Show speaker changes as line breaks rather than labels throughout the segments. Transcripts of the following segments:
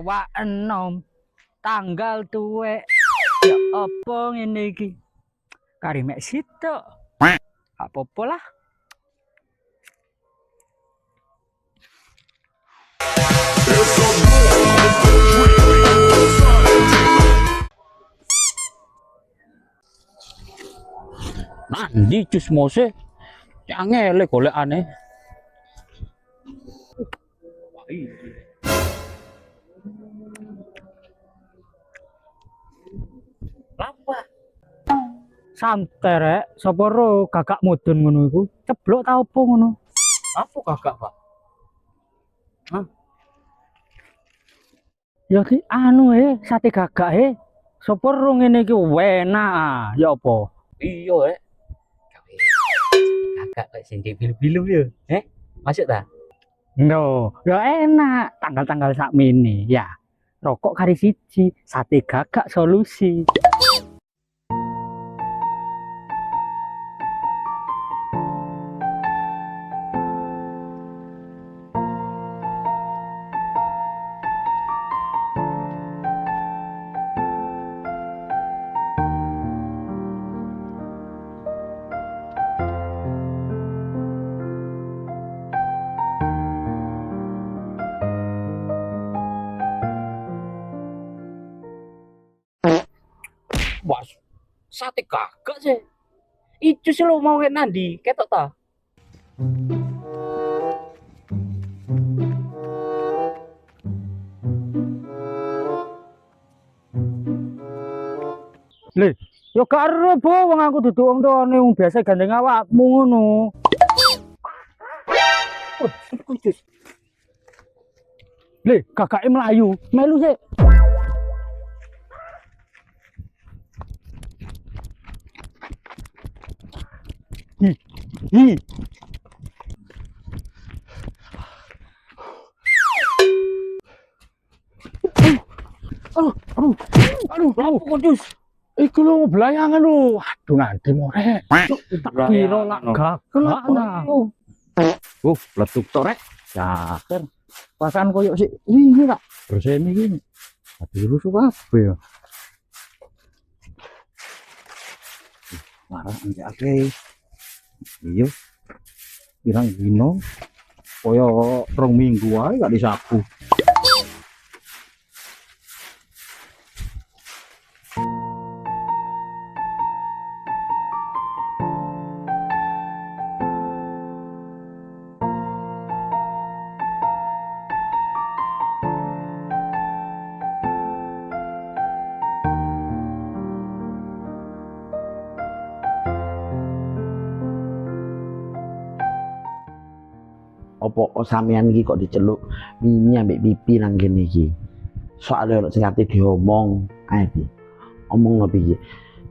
awak enom tanggal tuwek ya apa ngene iki kari mek sitok apa-apa lah. Nandi jus mose cangele golekane. Lapa santerek sapa ro gagak mudun ngono iku ceblok ta opo ngono. Apa gagak, Pak? Hah? Ya ki anu sate gagak sapa ro ngene iki enak ya apa? Iya gagak kok sing bil-bilu ya. Masuk ta? No, ya enak tanggal-tanggal sakmene ya. Rokok kari siji, sate gagak solusi. Wah, sate gagak sih. Ijo sih lo mau nandi, ketok ta? Le, yo gak ero bo wong aku duduk wong tuane wong biasa gandeng awakmu ngono. Le, gagake mlayu, melu sih. Hi. Aduh, kudus. Iku lho belayangan lho. Aduh nanti more. Tak kira lak gagak nah. Letuk tok rek. Yakin. Pasan koyo sik ini tak berseni iki. Aduh rusuh apa ya? Marah anjake. Iya, pirang dino, koyo 2 minggu ae gak disapu.
Opo sampean iki kok diceluk Mimi ambek Pipi nang kene iki. Soale lho sing ati diomong, ae iki. Omong lho piye?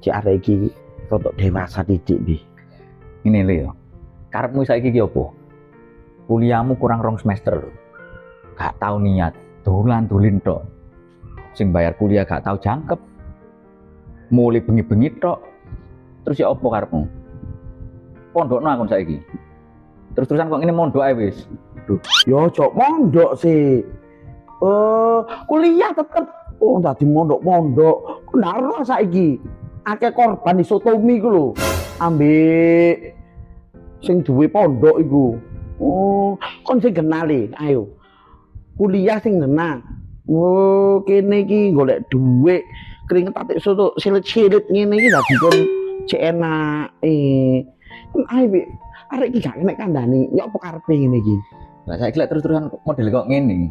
Cek arek iki rodok dewasa titik bi.
Ngene lho ya. Karepmu saiki iki opo? Kuliahmu kurang 2 semester lho. Gak tau niat, dolan-dolin tok. Sing bayar kuliah gak tau jangkep. Mulai bengi-bengi tok. Terus ya opo karepmu? Pondokno aku saiki. Terus-terusan kok ngene mondok ae wis.
Yo cok mondok sih. Kuliah tetep dadi mondok-mondok. Benar saiki. Akeh korban disotomi iku lho. Ambek sing duwe pondok iku. Kon sing kenali, ayo. Kuliah sing ngena. Kene iki golek dhuwit, keringet atik soto silit-silit ngene iki dadi kon cek enak. Ayo arek iki gak kena kandhani, ya apa karepe ngene iki?
Lah saiki lek terus-terusan model kok ngene.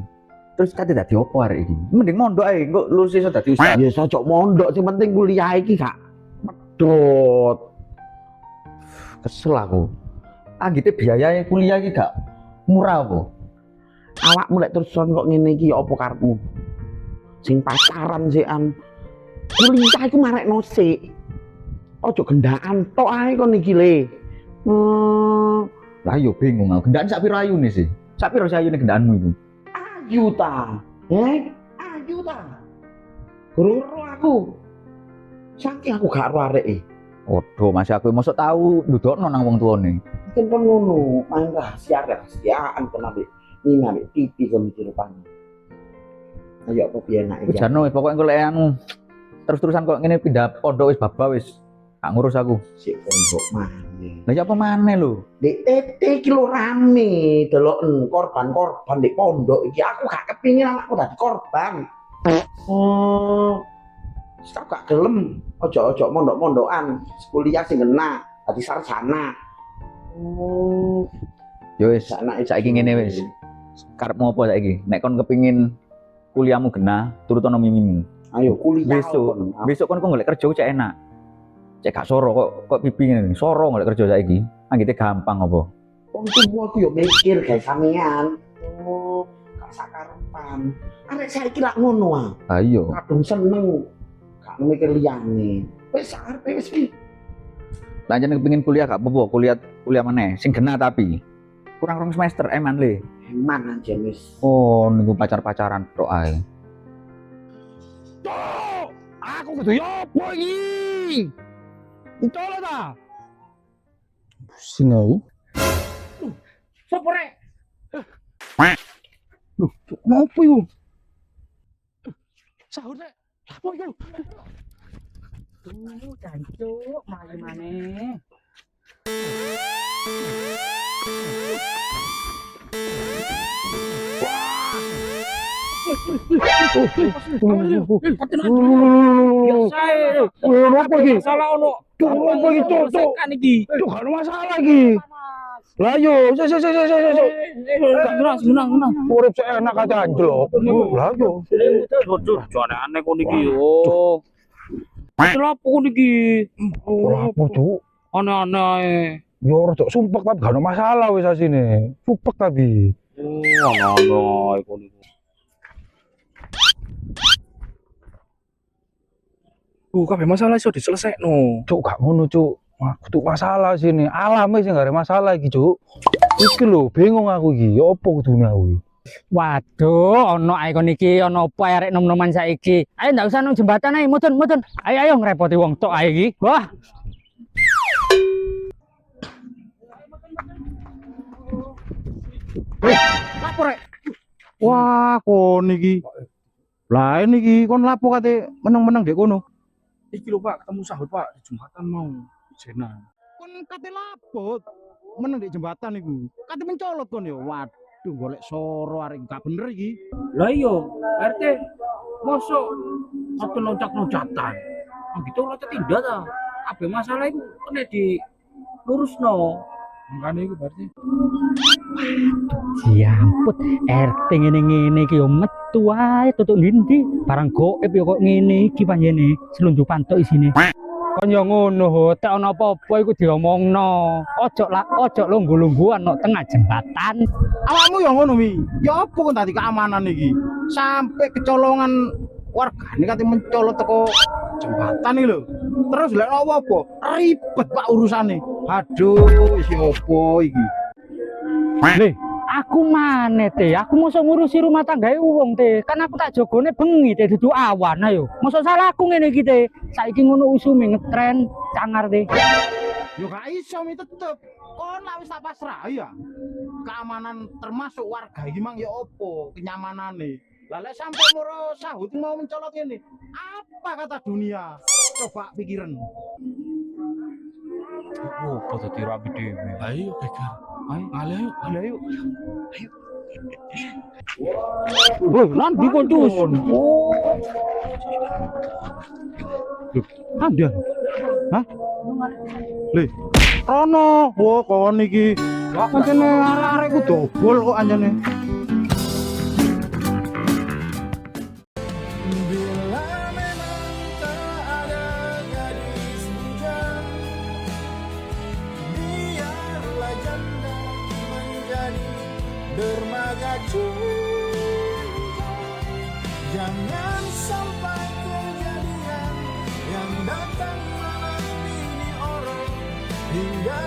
Terus kate dadi opo arek iki? Mending mondok ae, engko lulus iso dadi ustaz.
Ya cocok mondok, sing penting kuliah iki gak medhot.
Kesel aku. Anggite biaya kuliah iki gak murah apa?
Awakmu lek terusan kok ngene iki ya apa karepmu? Sing pacaran sikan. Kuliah iku marekno sik. Ojo gendaan tok ae kon iki le.
Lah yo bingung aku. Gendaan sak piro ayune sih? Sak piro ayune gendaanmu iku?
Ayu ta. Ayu ta. Guru aku. Saking aku gak ro areke.
Odo, masih aku mosok tahu ndudokno nang wong tuane.
Mungkin kon ngono, main rahasiaan kon ambek Nina ambek Pipi kon iki rupane. Ayo apa piye nak iki?
Jarno pokoknya golek anu. Terus-terusan kok ngene pindah pondok wis baba wis. Gak ngurus aku.
Sik pondok maneh.
Lah ya apa maneh lho?
Dek tete iki lho rame deloken korban-korban di pondok iki. Aku gak kepingin anakku dadi korban. Oh. Aku gak gelem ojo-ojo mondok-mondokan. Kuliah sing ngena dadi sarjana. Oh.
Ya wis saiki ngene wis. Karepmu apa saiki? Nek kon kepingin kuliahmu genah, turut ono mimimu.
Ayo kuliah.
Besok kon golek kerja cek enak. Cek gak soro kok pipi ngene. Soro golek kerja saiki. Anggite gampang apa?
Untung aku yo mikir guys sampean. Oh, gak sakarepan. Arek saiki lak ngono ah.
Ha iya.
Kadung seneng. Gak mikir liyane. Wis sarepe wis pi.
Lah jeneng kepengin kuliah gak apa-apa, kuliah meneh sing genah tapi kurang rong semester eman le.
Eman aja wis.
Oh, niku pacar-pacaran tok ae.
Cuk, aku kudu yopo iki? Entolo ta? Pusing aku.
Sopo rek?
Loh, ngopo iku? Sahur rek. Apa iku?
Jancuk, mari maneh.
Apa iki?
Salah ono.
Apa iki, Cuk?
Kan iki.
Cuk, gak ada masalah iki. Lah yo,
Senang.
urip sik enak aja anjlok. Lah yo.
Jujur, aneh kon iki yo. Kenapa kon iki?
Apa, Cuk?
Aneh-aneh ae.
Yo rada sumpek tapi gak ada masalah wis asine. Sumpek tapi.
Aneh-aneh kon iki. Kabeh masalah iso diselesekno.
Cuk, gak ngono, Cuk. Aku tuh masalah sini. Alam sih gak ada masalah iki, Cuk. Iki lho, bingung aku iki. Ya apa kudune aku iki?
Waduh, ono ae kon iki, ono apa arek nom-noman saiki. Ayo ndak usah nang jembatan ae, mudun. Ayo ngrepoti wong tok ae iki. Wah.
Lapo rek? Wah, kon iki. Lah ini kon lapo kate meneng-meneng dek kono.
Iki lho Pak, ketemu sahur Pak di jembatan mau jenan.
Kon kate lapo meneng dek jembatan iku. Kate mencolot kon ya. Waduh, golek soro arek gak bener iki.
Lah iya, RT mosok satu loncat-loncatan. Oh gitu loncat tindak ta. Kabeh masalah iku kena di lurusno. Makane iku berarti.
Ya ampun, RT ngene-ngene iki yo metu wae tutuk ndi barang goib yo kok ngene iki panjene selundupan tok isine.
Kon yo ngono ho, tek ana apa-apa iku diomongno. Ojo lungguh-lungguhan nang tengah jembatan.
Awakmu ya ngono Mi. Ya apa kon tadi keamanan iki? Sampai kecolongan wargane kate mencolot teko jembatan iki lho. Terus lek apa? Ribet Pak urusane. Aduh, wis opo iki?
Le, aku maneh te, aku mosok ngurusi rumah tanggae wong te. Kan aku tak jogone bengi te dudu awan ayo. Mosok salah aku ngene iki te. Saiki ngono usume ngetren cangar te.
Yo gak iso Mi tetep. Kon lak wis tak pasrah ya. Keamanan termasuk warga iki mang ya opo kenyamanane. Lah lek sampe moro sahut mau mencolot ini, apa kata dunia? Coba pikiran.
Oh, pada tirapi dhewe. Ayo geger. Ayo.
Woi, nanti kon dus. Oh. Ada. Hah? Le. Rono, wo kon iki. Pancene arek-arek ku dobol kok anjane.
Dermaga cinta, jangan sampai kejadian yang datang malam ini orang hingga